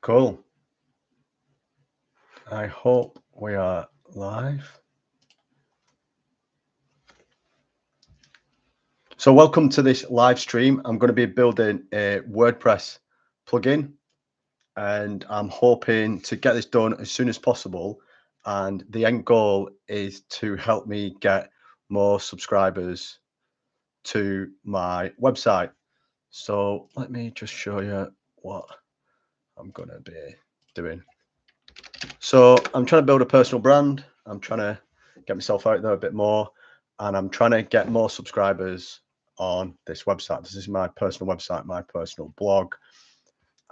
Cool. I hope we are live. So welcome to this live stream. I'm going to be building a WordPress plugin and I'm hoping to get this done as soon as possible. And the end goal is to help me get more subscribers to my website. So let me just show you what I'm going to be doing. So I'm trying to build a personal brand. I'm trying to get myself out there a bit more, and I'm trying to get more subscribers on this website. This is my personal website, my personal blog.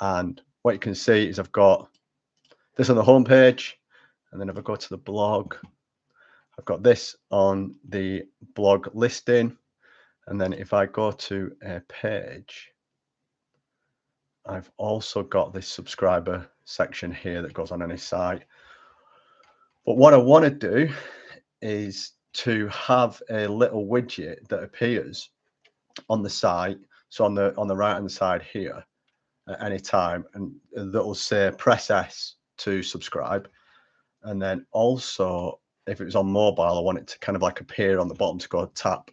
And what you can see is I've got this on the homepage, and then if I go to the blog, I've got this on the blog listing. And then if I go to a page, I've also got this subscriber section here that goes on any site. But what I want to do is to have a little widget that appears on the site, so on the right hand side here at any time, and that will say press S to subscribe. And then also if it was on mobile, I want it to kind of like appear on the bottom to go tap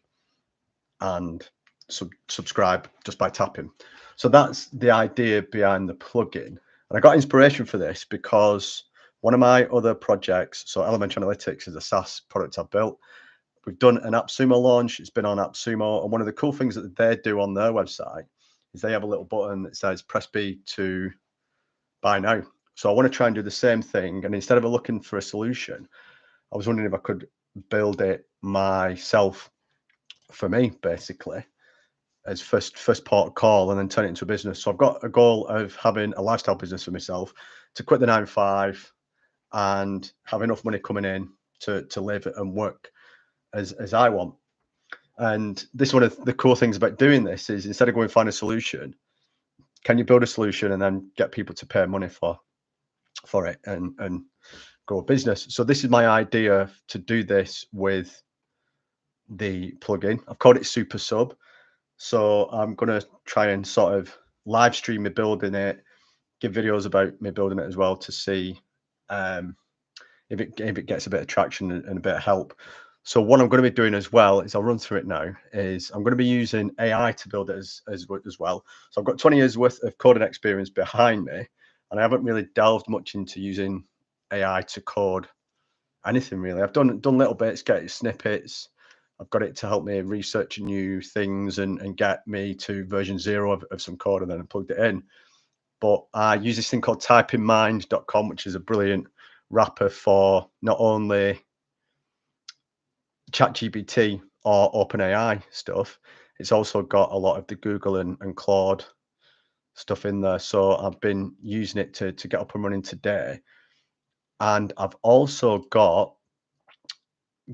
and subscribe just by tapping. So that's the idea behind the plugin. And I got inspiration for this because one of my other projects, so Elementary Analytics is a SaaS product I've built. We've done an AppSumo launch. It's been on AppSumo. And one of the cool things that they do on their website is they have a little button that says press B to buy now. So I want to try and do the same thing. And instead of looking for a solution, I was wondering if I could build it myself for me, basically, as first port of call and then turn it into a business. So I've got a goal of having a lifestyle business for myself, to quit the 9-to-5 and have enough money coming in to live and work as I want. And this one of the cool things about doing this is instead of going find a solution, can you build a solution and then get people to pay money for it and grow a business? So this is my idea to do this with the plugin. I've called it Super Sub. So I'm going to try and sort of live stream me building it, give videos about me building it as well to see if it gets a bit of traction and a bit of help. So what I'm going to be doing as well is I'll run through it now. Is I'm going to be using AI to build it as well. So I've got 20 years worth of coding experience behind me, and I haven't really delved much into using AI to code anything really. I've done little bits, get snippets. I've got it to help me research new things and get me to version 0 of some code, and then I plugged it in. But I use this thing called typingmind.com, which is a brilliant wrapper for not only ChatGPT or OpenAI stuff, it's also got a lot of the Google and Claude stuff in there. So I've been using it to get up and running today. And I've also got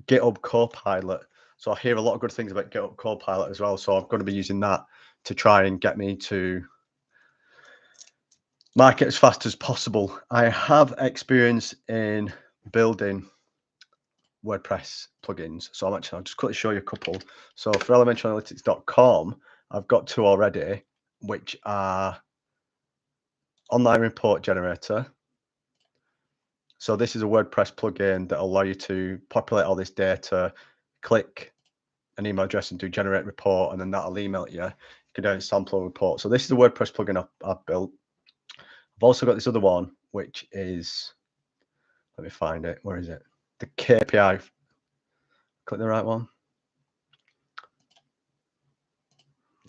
GitHub Copilot. So I hear a lot of good things about GitHub Copilot as well. So I'm going to be using that to try and get me to market as fast as possible. I have experience in building WordPress plugins. So I'll just quickly show you a couple. So for elementaryanalytics.com, I've got 2 already, which are online report generator. So this is a WordPress plugin that will allow you to populate all this data, click an email address and do generate report, and then that'll email it you. You can do a sample report. So this is a WordPress plugin I've built. I've also got this other one, which is, let me find it. Where is it? The KPI. Click the right one.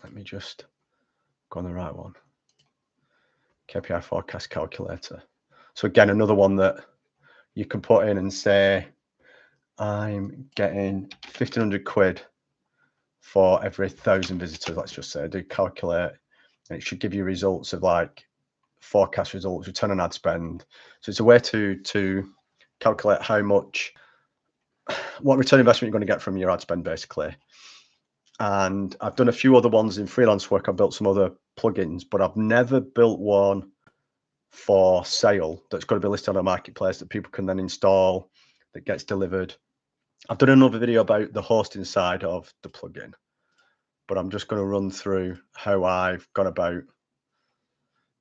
Let me just go on the right one. KPI forecast calculator. So again, another one that you can put in and say, I'm getting 1,500 quid for every 1,000 visitors. Let's just say, do calculate, and it should give you results of like forecast results, return on ad spend. So it's a way to calculate how much, what return investment you're going to get from your ad spend, basically. And I've done a few other ones in freelance work. I've built some other plugins, but I've never built one for sale that's got to be listed on a marketplace that people can then install, that gets delivered. I've done another video about the hosting side of the plugin, but I'm just going to run through how I've gone about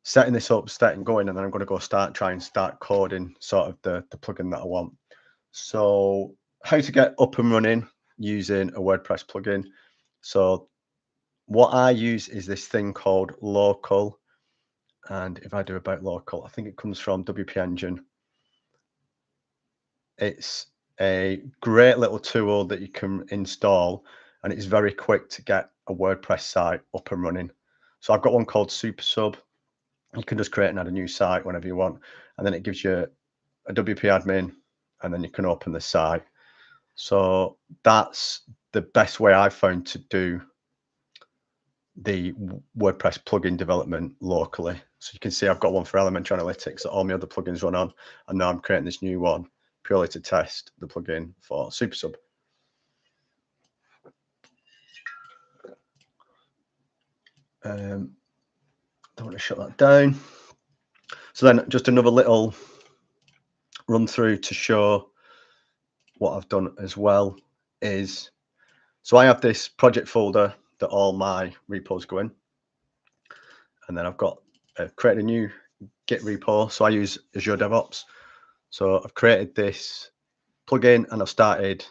setting this up, starting going, and then I'm going to go try and start coding sort of the plugin that I want. So how to get up and running using a WordPress plugin. So what I use is this thing called local. And if I do about local, I think it comes from WP Engine. It's a great little tool that you can install, and it's very quick to get a WordPress site up and running. So I've got one called SuperSub. You can just create and add a new site whenever you want, and then it gives you a WP admin, and then you can open the site. So that's the best way I've found to do the WordPress plugin development locally. So you can see I've got one for Elementary Analytics that all my other plugins run on, and now I'm creating this new one purely to test the plugin for SuperSub. Don't want to shut that down. So then just another little run through to show what I've done as well is, so I have this project folder that all my repos go in, and then I've got created a new Git repo. So I use Azure DevOps. So I've created this plugin and I've started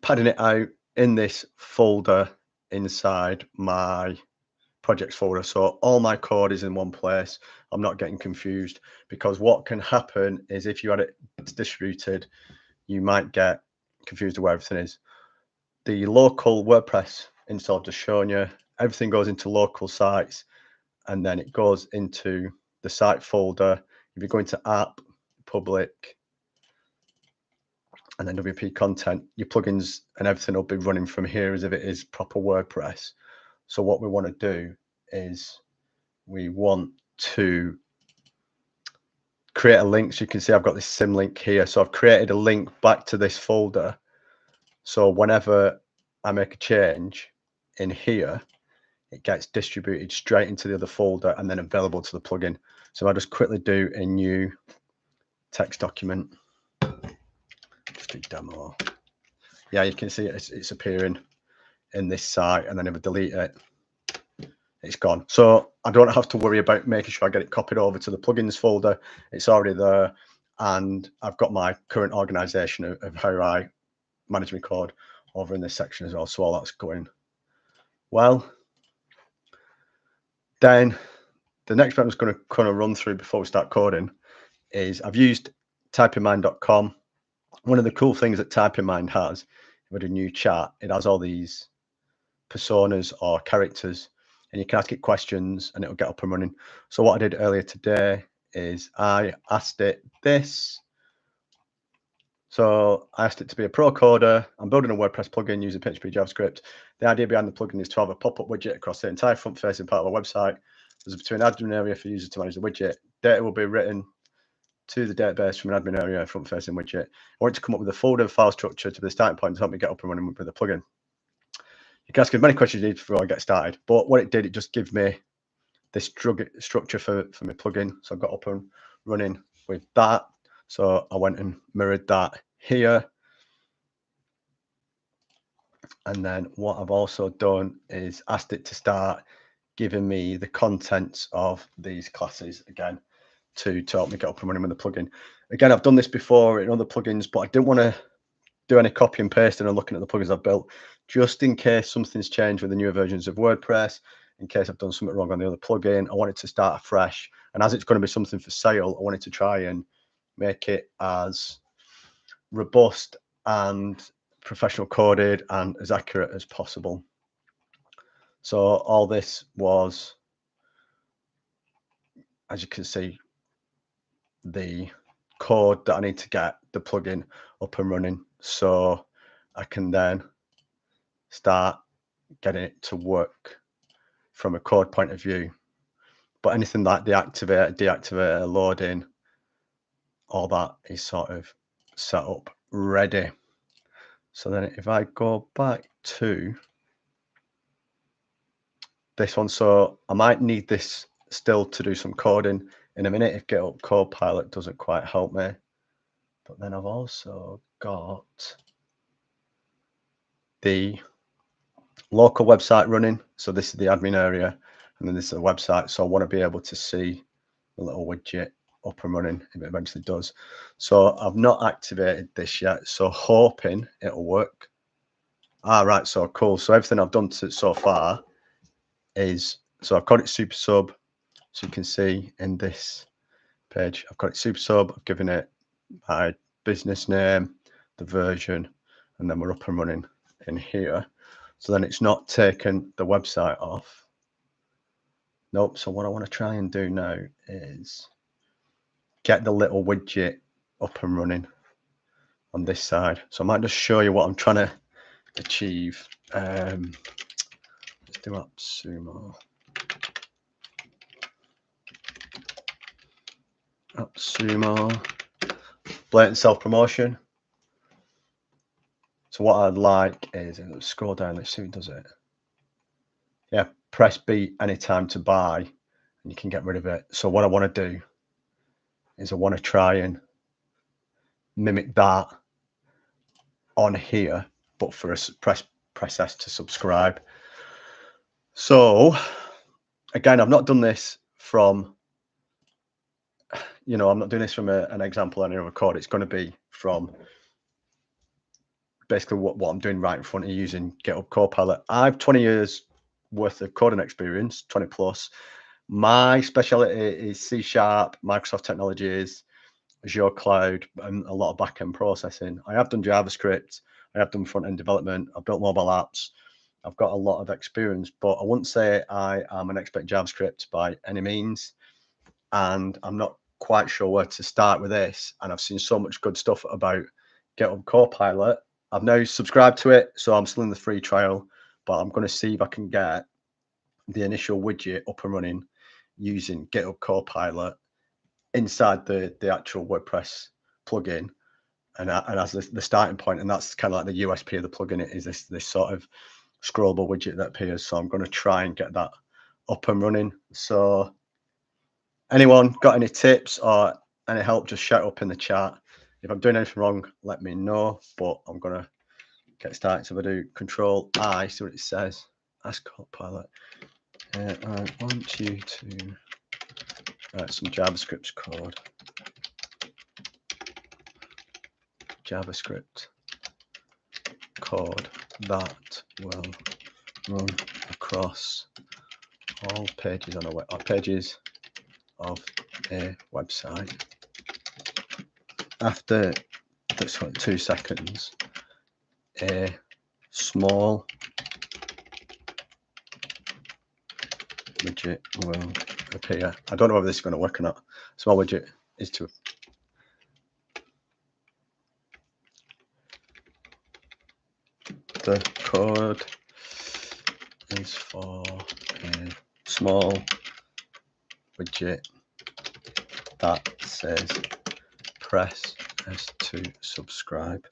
padding it out in this folder inside my projects folder. So all my code is in one place. I'm not getting confused, because what can happen is if you had it distributed, you might get confused of where everything is. The local WordPress install just showing you everything goes into local sites, and then it goes into the site folder. If you go into app, public, and then WP content, your plugins and everything will be running from here as if it is proper WordPress. So what we want to do is we want to create a link. So you can see I've got this sim link here. So I've created a link back to this folder. So whenever I make a change in here, it gets distributed straight into the other folder and then available to the plugin. So I just quickly do a new text document. Just do demo. Yeah, you can see it's appearing in this site, and then if I delete it, it's gone. So I don't have to worry about making sure I get it copied over to the plugins folder. It's already there, and I've got my current organization of how I manage my code over in this section as well. So all that's going well. Then the next bit I'm just going to kind of run through before we start coding is I've used typingmind.com. One of the cool things that TypingMind has, if I do new chat, it has all these personas or characters, and you can ask it questions and it'll get up and running. So what I did earlier today is I asked it this. So I asked it to be a pro coder. I'm building a WordPress plugin using PHP JavaScript. The idea behind the plugin is to have a pop-up widget across the entire front-facing part of our website. There's between admin area for users to manage the widget. Data will be written to the database from an admin area front-facing widget. I want to come up with a folder file structure to the starting point to help me get up and running with the plugin. You can ask as many questions you need before I get started. But what it did, it just gave me this structure for my plugin. So I got up and running with that. So I went and mirrored that here. And then what I've also done is asked it to start giving me the contents of these classes again to help me get up and running with the plugin. Again, I've done this before in other plugins, but I didn't want to do any copy and pasting and looking at the plugins I've built, just in case something's changed with the newer versions of WordPress, in case I've done something wrong on the other plugin. I wanted to start afresh. And as it's going to be something for sale, I wanted to try and make it as robust and professional coded and as accurate as possible. So all this was, as you can see, the code that I need to get the plugin up and running, so I can then start getting it to work from a code point of view. But anything like the activator, deactivator, loading, all that is sort of set up ready. So then if I go back to this one, so I might need this still to do some coding in a minute if GitHub Copilot doesn't quite help me. But then I've also got the local website running. So this is the admin area, and then this is a website. So I want to be able to see the little widget up and running if it eventually does. So I've not activated this yet, so hoping it'll work. Right, so cool. So everything I've done so far is, so I've got it super sub, so you can see in this page, I've got it super sub, I've given it my business name, the version, and then we're up and running in here. So then it's not taken the website off. Nope. So what I want to try and do now is get the little widget up and running on this side. So I might just show you what I'm trying to achieve. Let's do AppSumo. AppSumo. Blatant self-promotion. So what I'd like is, let's scroll down, let's see who does it. Yeah, press B anytime to buy, and you can get rid of it. So what I want to do is I want to try and mimic that on here, but for a press S to subscribe. So again, I've not done this from, I'm not doing this from an example on a code. It's going to be from basically what I'm doing right in front of you using GitHub Copilot. I've 20 years worth of coding experience, 20 plus. My specialty is C#, Microsoft technologies, Azure Cloud, and a lot of back-end processing. I have done JavaScript. I have done front-end development. I've built mobile apps. I've got a lot of experience, but I wouldn't say I am an expert in JavaScript by any means. And I'm not quite sure where to start with this. And I've seen so much good stuff about GitHub Copilot. I've now subscribed to it, so I'm still in the free trial, but I'm going to see if I can get the initial widget up and running using GitHub Copilot inside the actual WordPress plugin, and as the starting point, and that's kind of like the USP of the plugin. It is this sort of scrollable widget that appears. So I'm going to try and get that up and running. So anyone got any tips or any help, just shout up in the chat. If I'm doing anything wrong, let me know, but I'm going to get started. So if I do Control I, see what it says. Ask Copilot. I want you to write some JavaScript code. JavaScript code that will run across all pages on pages of a website. After 2 seconds, a small widget will appear. I don't know whether this is going to work or not. Small widget is to the code is for a small widget that says press S to subscribe.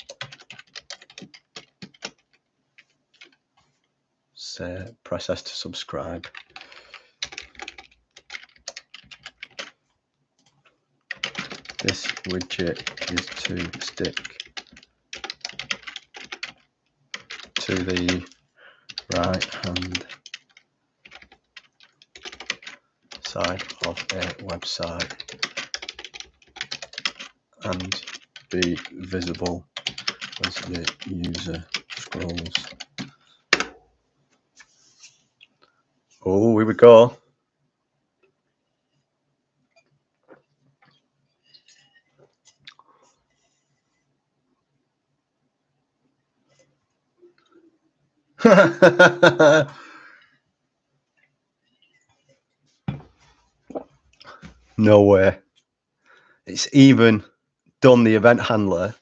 Say press S to subscribe. This widget is to stick to the right hand side of a website and be visible as the user scrolls. Oh, here we go. No way. It's even done the event handler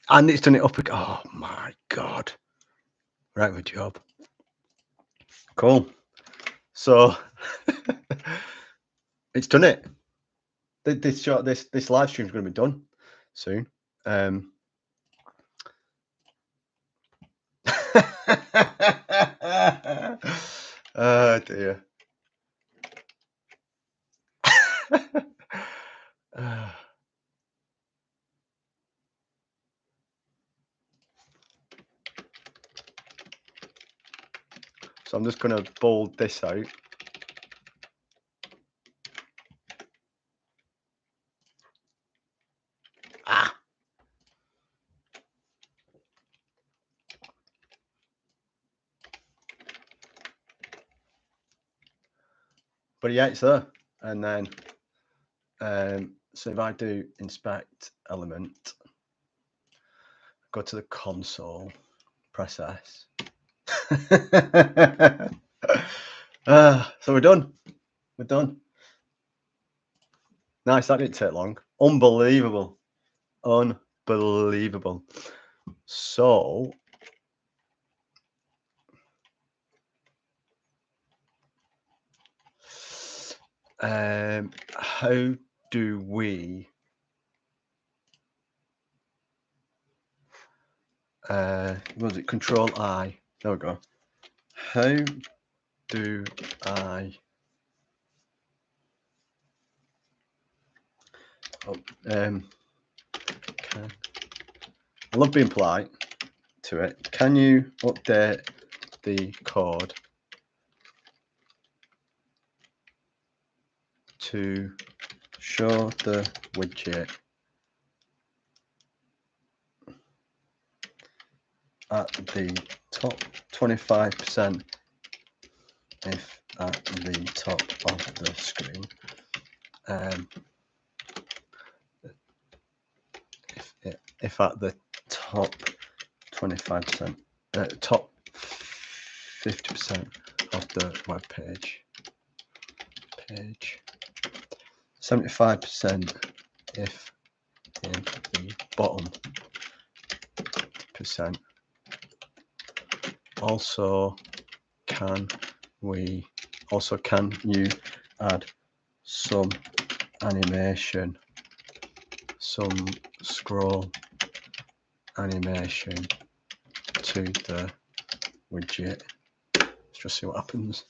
and it's done it up again. Oh my God. Right, good job. Cool. So it's done it. This live stream is going to be done soon. Oh dear. So I'm just going to bold this out. But yeah, it's there. And then, so if I do inspect element, go to the console, press S. So we're done. We're done. Nice, that didn't take long. Unbelievable. Unbelievable. So how do we was it Control I? There we go. How do I I love being polite to it. Can you update the code to show the widget at the top 25% if at the top of the screen? If at the top 25%, top 50% of the web page, 75% if in the bottom percent. Also, can you add some animation, some scroll animation to the widget? Let's just see what happens.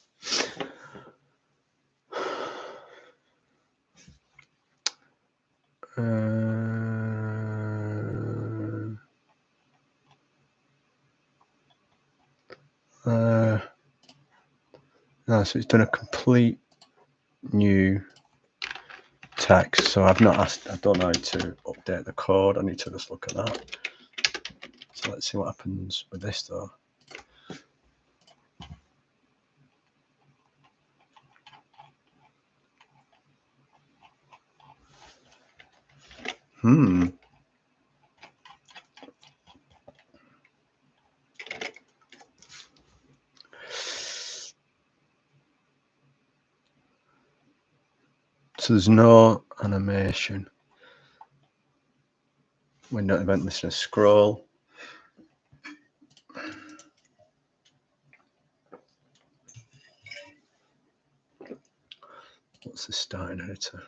No, so it's done a complete new text. So I've not asked, I don't know how to update the code. I need to just look at that. So let's see what happens with this though. So there's no animation. Window event listener scroll. What's the starting editor?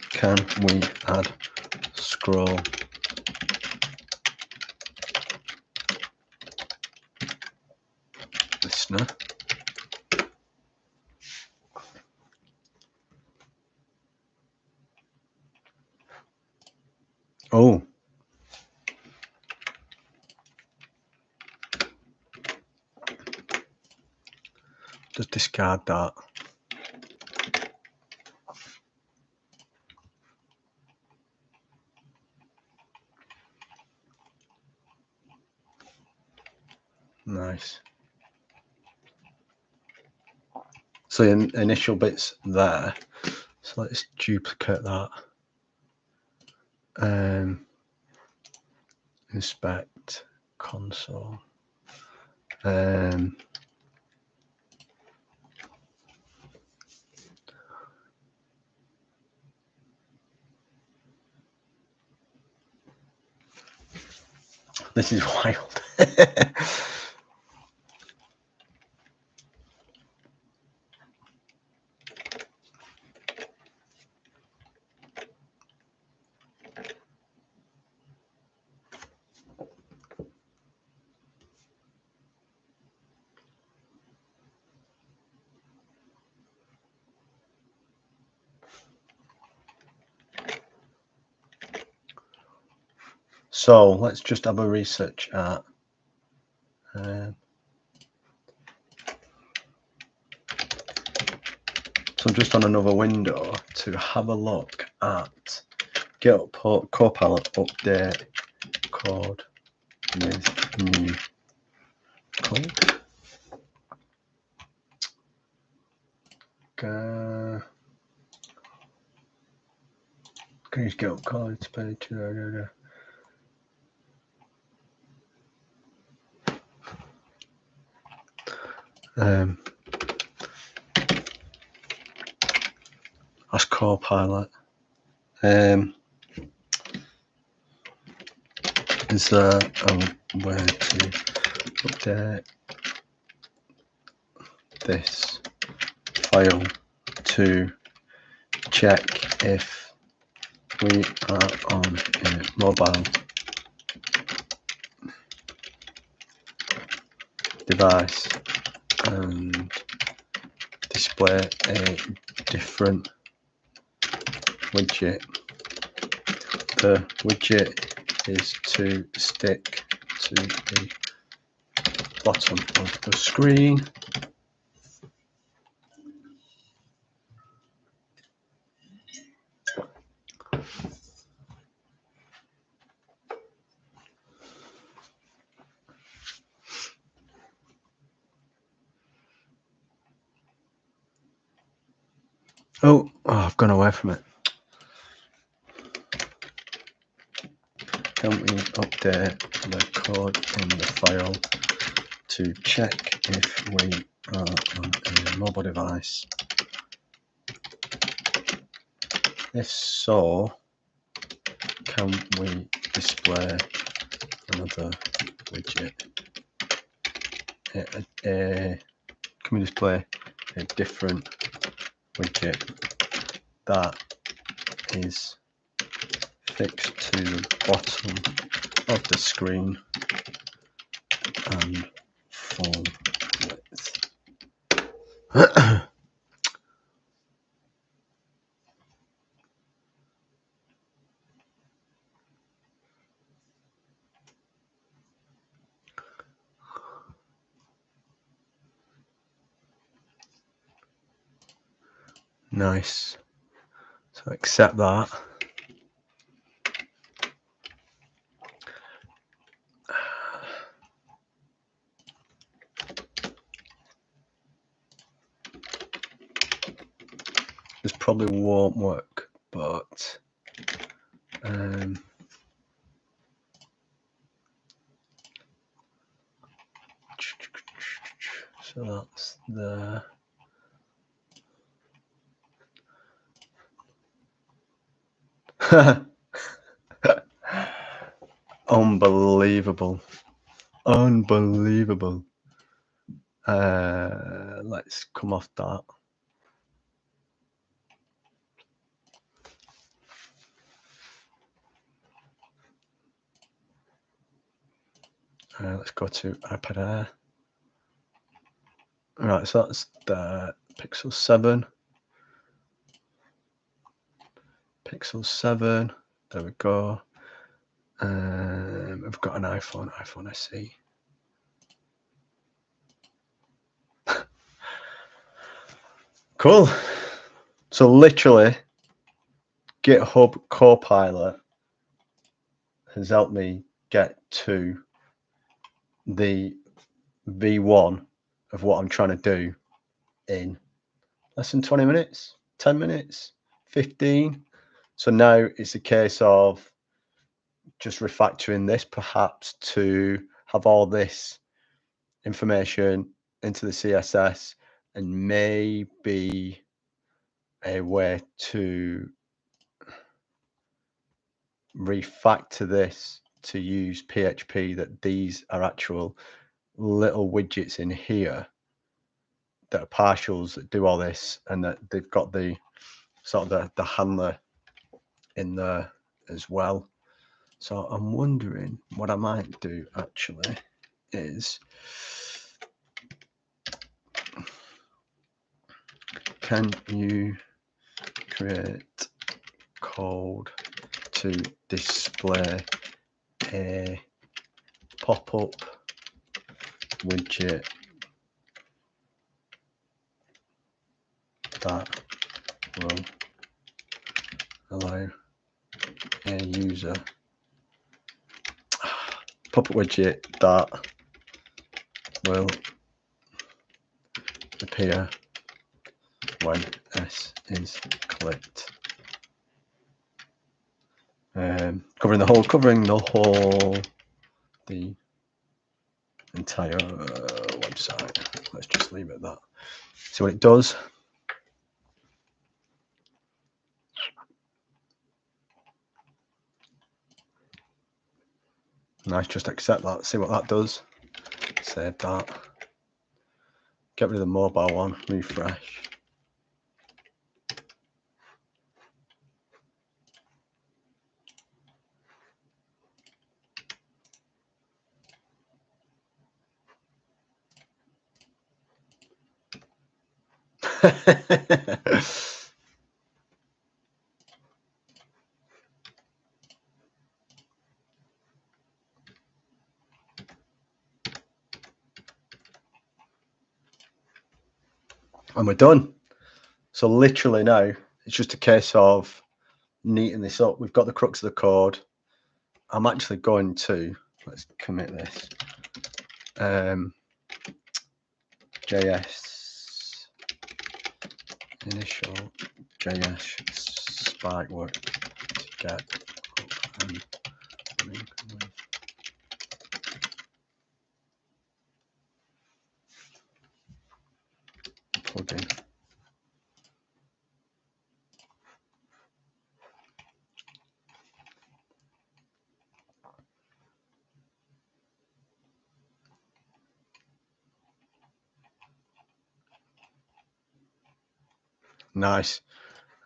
Can we add scroll listener? Oh, just discard that. Nice. So the initial bits there. So let's duplicate that. Inspect console. This is wild. So let's just have a research at So I'm just on another window to have a look at GitHub Copilot update code with new code. Can you use GitHub codes page? That's Copilot. Is there a way to update this file to check if we are on a mobile device and display a different widget? The widget is to stick to the bottom of the screen. Oh, I've gone away from it. Can we update the code in the file to check if we are on a mobile device? If so, can we display another widget? Can we display a different widget that is fixed to the bottom of the screen and full width? Nice. So accept that. This probably won't work, but so that's there. Unbelievable. Unbelievable. Let's come off that. Let's go to iPad Air. Right, so that's the Pixel 7. Pixel 7. There we go. I've got an iPhone SE. Cool. So literally, GitHub Copilot has helped me get to the V1 of what I'm trying to do in less than 20 minutes, 10 minutes, 15. So now it's a case of just refactoring this perhaps to have all this information into the CSS and maybe a way to refactor this to use PHP, that these are actual little widgets in here that are partials that do all this, and that they've got the sort of the handler in there as well. So I'm wondering what I might do actually is, can you create code to display a pop-up widget that will allow a user Popup widget that will appear when S is clicked. Covering the entire website. Let's just leave it at that. See what it does. Nice, just accept that. See what that does. Save that. Get rid of the mobile one. Refresh. And we're done. So literally now it's just a case of neating this up. We've got the crux of the code. I'm actually going to, let's commit this, JS initial JS spike work to get and plugin. Nice.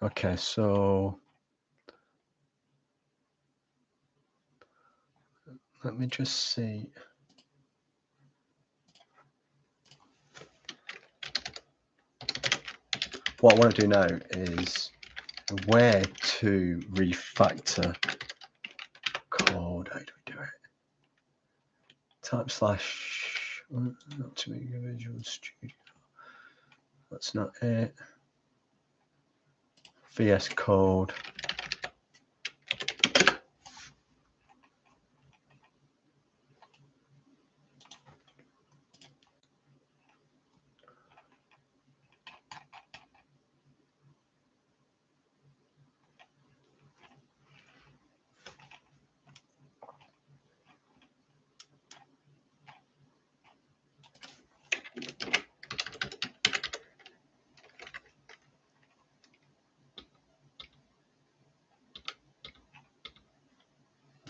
Okay, so let me just see. What I want to do now is where to refactor code. How do we do it? Type slash, not to make a Visual Studio. That's not it. VS Code.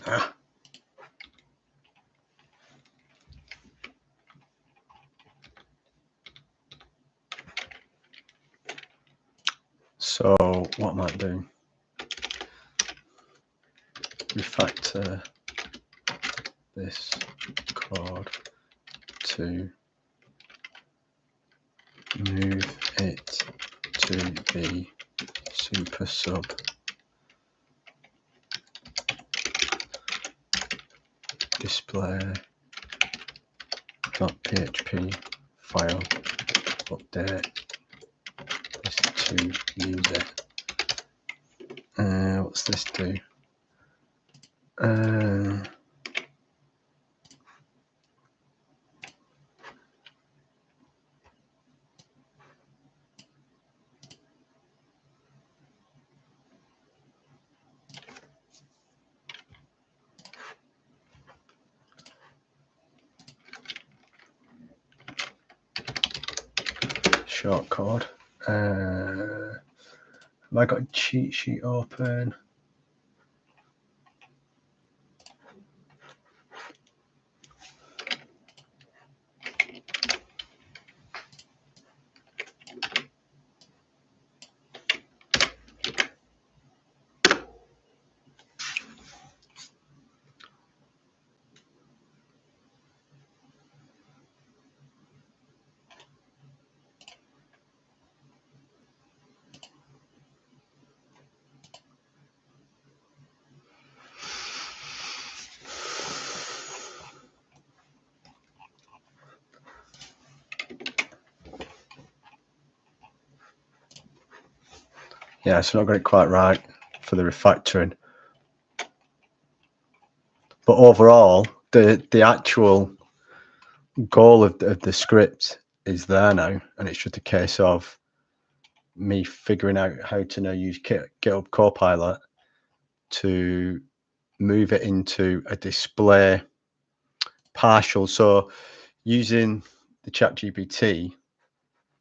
Ah. So what I might do, refactor this code to move it to the super sub display.php file, update this to user. What's this do? Short code. Have I got a cheat sheet open? Yeah, so not got it quite right for the refactoring. But overall, the actual goal of the script is there now, and it's just a case of me figuring out how to now use GitHub Copilot to move it into a display partial. So using the ChatGPT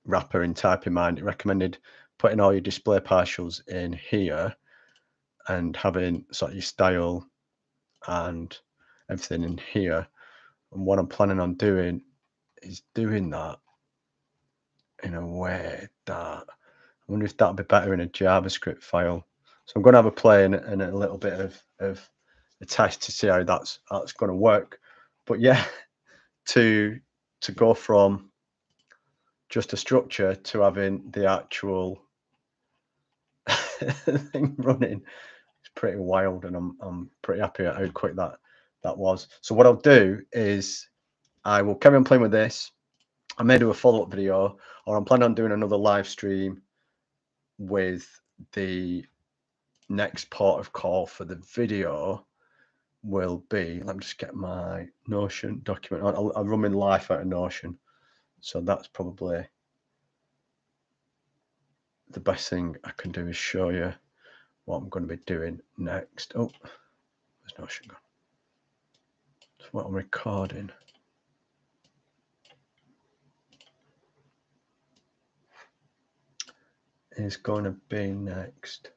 wrapper in TypingMind, it recommended putting all your display partials in here and having sort of your style and everything in here. And what I'm planning on doing is doing that in a way that I wonder if that'll be better in a JavaScript file. So I'm going to have a play and a little bit of a test to see how that's going to work. But yeah, to go from just a structure to having the actual thing running, it's pretty wild, and I'm pretty happy at how quick that was. So what I'll do is I will carry on playing with this. I may do a follow-up video, or I'm planning on doing another live stream with the next port of call for the video will be, let me just get my Notion document. I'll run my life out of Notion. So that's probably the best thing I can do is show you what I'm going to be doing next. Oh, there's Notion gone. So what I'm recording is going to be next.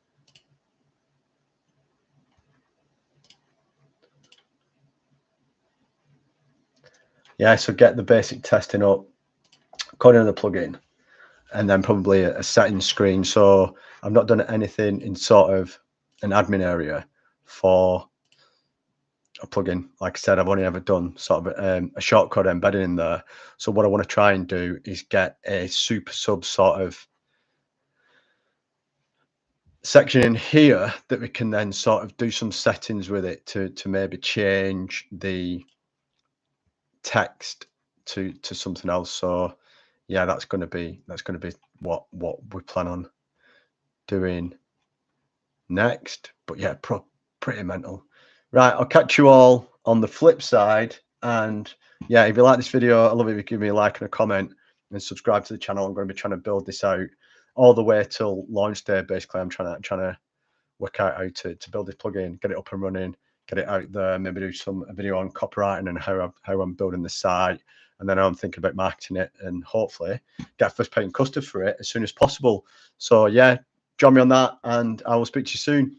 Yeah, so get the basic testing up, coding on the plugin, and then probably a settings screen. So I've not done anything in sort of an admin area for a plugin. Like I said, I've only ever done sort of a shortcode embedded in there. So what I want to try and do is get a super sub sort of section in here that we can then sort of do some settings with it to maybe change the text to something else. So yeah, that's going to be what we plan on doing next. But yeah, pretty mental. Right, I'll catch you all on the flip side. And yeah, if you like this video, I love it if you give me a like and a comment and subscribe to the channel. I'm going to be trying to build this out all the way till launch day. Basically, I'm trying to work out how to build this plugin, get it up and running, get it out there, maybe do a video on copywriting and how I'm building the site. And then I'm thinking about marketing it and hopefully get first paying customer for it as soon as possible. So yeah, join me on that, and I will speak to you soon.